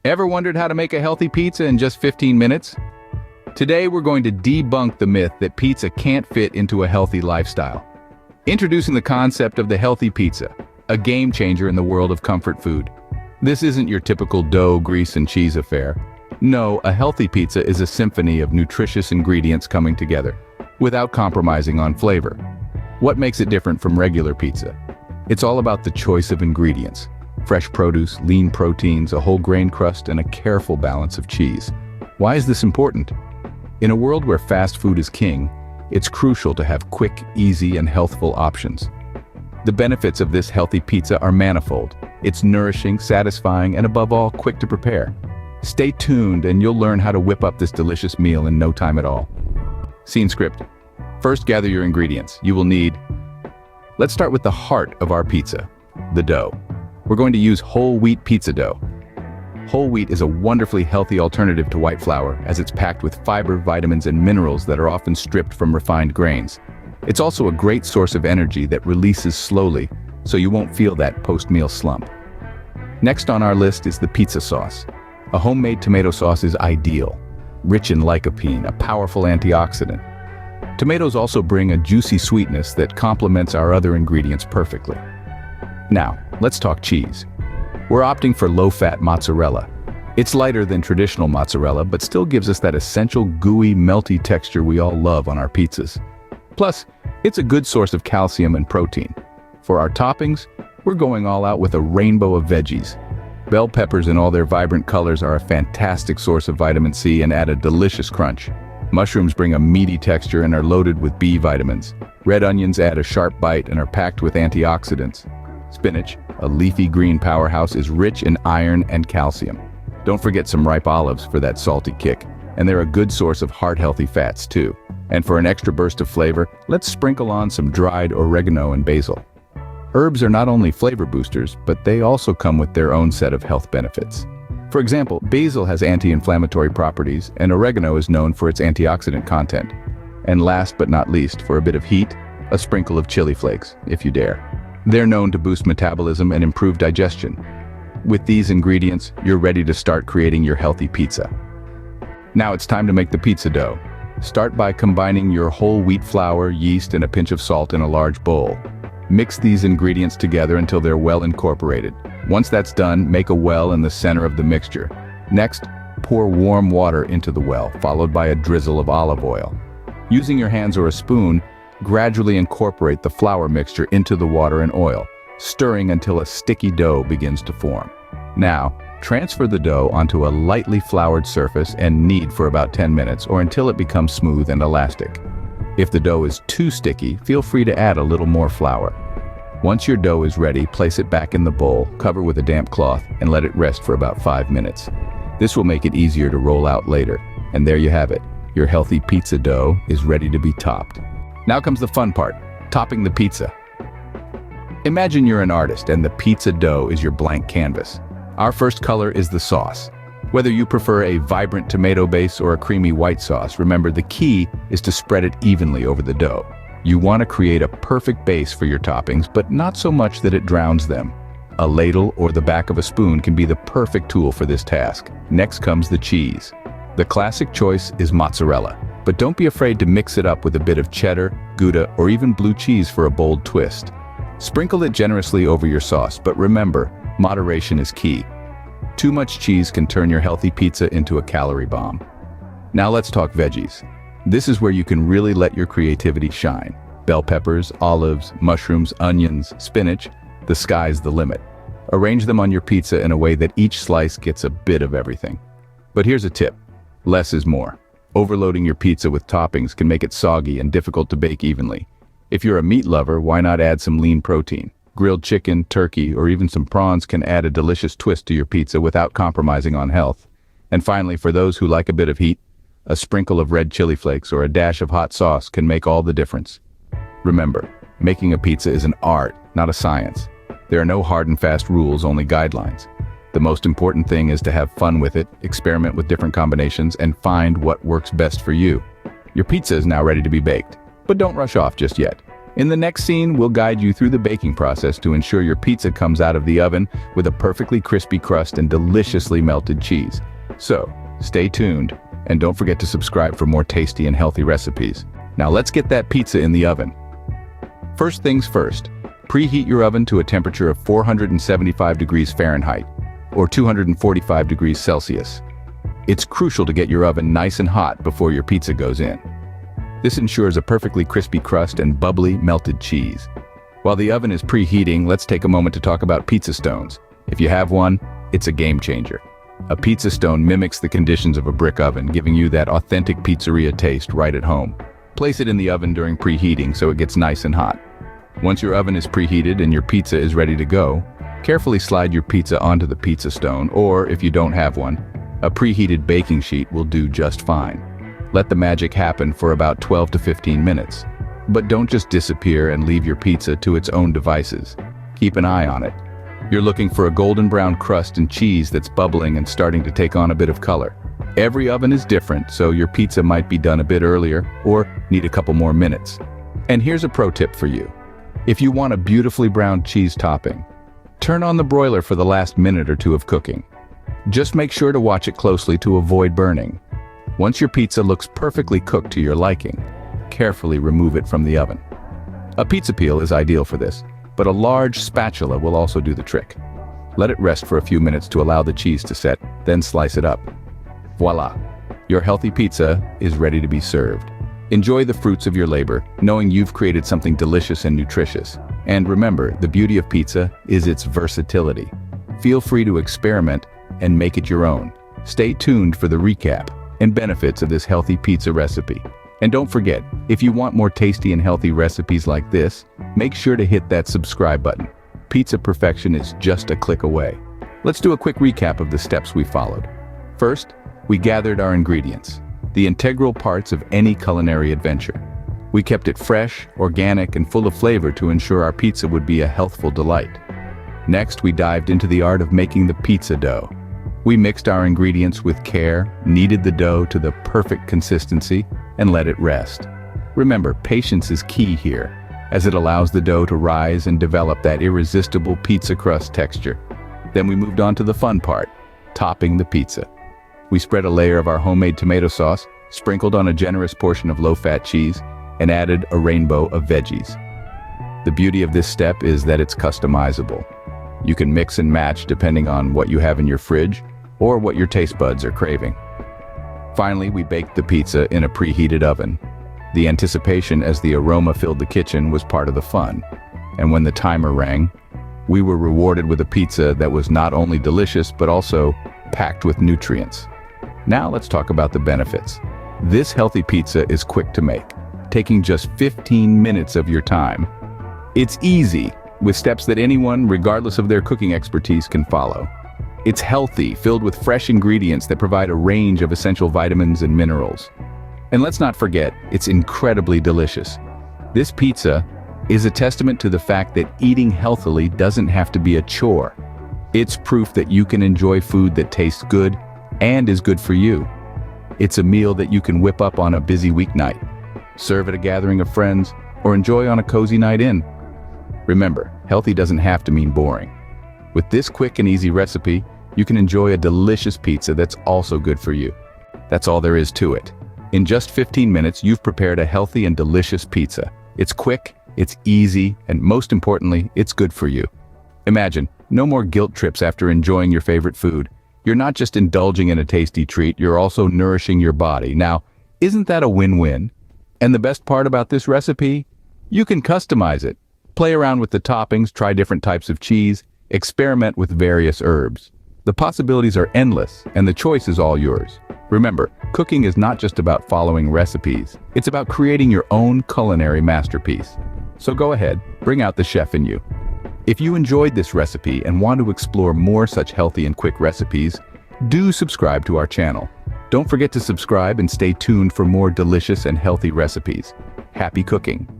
Ever wondered how to make a healthy pizza in just 15 minutes? Today we're going to debunk the myth that pizza can't fit into a healthy lifestyle. Introducing the concept of the healthy pizza, a game changer in the world of comfort food. This isn't your typical dough, grease, and cheese affair. No, a healthy pizza is a symphony of nutritious ingredients coming together, without compromising on flavor. What makes it different from regular pizza? It's all about the choice of ingredients. Fresh produce, lean proteins, a whole grain crust, and a careful balance of cheese. Why is this important? In a world where fast food is king, it's crucial to have quick, easy, and healthful options. The benefits of this healthy pizza are manifold. It's nourishing, satisfying, and above all, quick to prepare. Stay tuned and you'll learn how to whip up this delicious meal in no time at all. Scene script. First, gather your ingredients. You will need... Let's start with the heart of our pizza, the dough. We're going to use whole wheat pizza dough. Whole wheat is a wonderfully healthy alternative to white flour, as it's packed with fiber, vitamins, and minerals that are often stripped from refined grains. It's also a great source of energy that releases slowly, so you won't feel that post-meal slump. Next on our list is the pizza sauce. A homemade tomato sauce is ideal, rich in lycopene, a powerful antioxidant. Tomatoes also bring a juicy sweetness that complements our other ingredients perfectly. Now, let's talk cheese. We're opting for low-fat mozzarella. It's lighter than traditional mozzarella, but still gives us that essential gooey, melty texture we all love on our pizzas. Plus, it's a good source of calcium and protein. For our toppings, we're going all out with a rainbow of veggies. Bell peppers in all their vibrant colors are a fantastic source of vitamin C and add a delicious crunch. Mushrooms bring a meaty texture and are loaded with B vitamins. Red onions add a sharp bite and are packed with antioxidants. Spinach, a leafy green powerhouse, is rich in iron and calcium. Don't forget some ripe olives for that salty kick, and they're a good source of heart-healthy fats too. And for an extra burst of flavor, let's sprinkle on some dried oregano and basil. Herbs are not only flavor boosters, but they also come with their own set of health benefits. For example, basil has anti-inflammatory properties, and oregano is known for its antioxidant content. And last but not least, for a bit of heat, a sprinkle of chili flakes, if you dare. They're known to boost metabolism and improve digestion. With these ingredients, you're ready to start creating your healthy pizza. Now it's time to make the pizza dough. Start by combining your whole wheat flour, yeast, and a pinch of salt in a large bowl. Mix these ingredients together until they're well incorporated. Once that's done, make a well in the center of the mixture. Next, pour warm water into the well, followed by a drizzle of olive oil. Using your hands or a spoon, gradually incorporate the flour mixture into the water and oil, stirring until a sticky dough begins to form. Now, transfer the dough onto a lightly floured surface and knead for about 10 minutes or until it becomes smooth and elastic. If the dough is too sticky, feel free to add a little more flour. Once your dough is ready, place it back in the bowl, cover with a damp cloth, and let it rest for about 5 minutes. This will make it easier to roll out later. And there you have it. Your healthy pizza dough is ready to be topped. Now comes the fun part, topping the pizza. Imagine you're an artist and the pizza dough is your blank canvas. Our first color is the sauce. Whether you prefer a vibrant tomato base or a creamy white sauce, remember the key is to spread it evenly over the dough. You want to create a perfect base for your toppings, but not so much that it drowns them. A ladle or the back of a spoon can be the perfect tool for this task. Next comes the cheese. The classic choice is mozzarella. But don't be afraid to mix it up with a bit of cheddar, Gouda, or even blue cheese for a bold twist. Sprinkle it generously over your sauce, but remember, moderation is key. Too much cheese can turn your healthy pizza into a calorie bomb. Now let's talk veggies. This is where you can really let your creativity shine. Bell peppers, olives, mushrooms, onions, spinach, the sky's the limit. Arrange them on your pizza in a way that each slice gets a bit of everything. But here's a tip. Less is more. Overloading your pizza with toppings can make it soggy and difficult to bake evenly. If you're a meat lover, why not add some lean protein? Grilled chicken, turkey, or even some prawns can add a delicious twist to your pizza without compromising on health. And finally, for those who like a bit of heat, a sprinkle of red chili flakes or a dash of hot sauce can make all the difference. Remember, making a pizza is an art, not a science. There are no hard and fast rules, only guidelines. The most important thing is to have fun with it, experiment with different combinations, and find what works best for you. Your pizza is now ready to be baked, but don't rush off just yet. In the next scene, we'll guide you through the baking process to ensure your pizza comes out of the oven with a perfectly crispy crust and deliciously melted cheese. So, stay tuned, and don't forget to subscribe for more tasty and healthy recipes. Now let's get that pizza in the oven. First things first, preheat your oven to a temperature of 475 degrees Fahrenheit, or 245 degrees Celsius. It's crucial to get your oven nice and hot before your pizza goes in. This ensures a perfectly crispy crust and bubbly, melted cheese. While the oven is preheating, let's take a moment to talk about pizza stones. If you have one, it's a game changer. A pizza stone mimics the conditions of a brick oven, giving you that authentic pizzeria taste right at home. Place it in the oven during preheating so it gets nice and hot. Once your oven is preheated and your pizza is ready to go, carefully slide your pizza onto the pizza stone, or if you don't have one, a preheated baking sheet will do just fine. Let the magic happen for about 12 to 15 minutes. But don't just disappear and leave your pizza to its own devices. Keep an eye on it. You're looking for a golden brown crust and cheese that's bubbling and starting to take on a bit of color. Every oven is different, so your pizza might be done a bit earlier or need a couple more minutes. And here's a pro tip for you. If you want a beautifully browned cheese topping, turn on the broiler for the last minute or two of cooking. Just make sure to watch it closely to avoid burning. Once your pizza looks perfectly cooked to your liking, carefully remove it from the oven. A pizza peel is ideal for this, but a large spatula will also do the trick. Let it rest for a few minutes to allow the cheese to set, then slice it up. Voila! Your healthy pizza is ready to be served. Enjoy the fruits of your labor, knowing you've created something delicious and nutritious. And remember, the beauty of pizza is its versatility. Feel free to experiment and make it your own. Stay tuned for the recap and benefits of this healthy pizza recipe. And don't forget, if you want more tasty and healthy recipes like this, make sure to hit that subscribe button. Pizza perfection is just a click away. Let's do a quick recap of the steps we followed. First, we gathered our ingredients, the integral parts of any culinary adventure. We kept it fresh, organic, and full of flavor to ensure our pizza would be a healthful delight. Next, we dived into the art of making the pizza dough. We mixed our ingredients with care, kneaded the dough to the perfect consistency, and let it rest. Remember, patience is key here, as it allows the dough to rise and develop that irresistible pizza crust texture. Then we moved on to the fun part, topping the pizza. We spread a layer of our homemade tomato sauce, sprinkled on a generous portion of low-fat cheese, and added a rainbow of veggies. The beauty of this step is that it's customizable. You can mix and match depending on what you have in your fridge or what your taste buds are craving. Finally, we baked the pizza in a preheated oven. The anticipation as the aroma filled the kitchen was part of the fun. And when the timer rang, we were rewarded with a pizza that was not only delicious but also packed with nutrients. Now let's talk about the benefits. This healthy pizza is quick to make, taking just 15 minutes of your time. It's easy, with steps that anyone, regardless of their cooking expertise, can follow. It's healthy, filled with fresh ingredients that provide a range of essential vitamins and minerals. And let's not forget, it's incredibly delicious. This pizza is a testament to the fact that eating healthily doesn't have to be a chore. It's proof that you can enjoy food that tastes good and is good for you. It's a meal that you can whip up on a busy weeknight, serve at a gathering of friends, or enjoy on a cozy night in. Remember, healthy doesn't have to mean boring. With this quick and easy recipe, you can enjoy a delicious pizza that's also good for you. That's all there is to it. In just 15 minutes, you've prepared a healthy and delicious pizza. It's quick, it's easy, and most importantly, it's good for you. Imagine, no more guilt trips after enjoying your favorite food. You're not just indulging in a tasty treat, you're also nourishing your body. Now, isn't that a win-win? And the best part about this recipe? You can customize it. Play around with the toppings, try different types of cheese, experiment with various herbs. The possibilities are endless, and the choice is all yours. Remember, cooking is not just about following recipes. It's about creating your own culinary masterpiece. So go ahead, bring out the chef in you. If you enjoyed this recipe and want to explore more such healthy and quick recipes, do subscribe to our channel. Don't forget to subscribe and stay tuned for more delicious and healthy recipes. Happy cooking!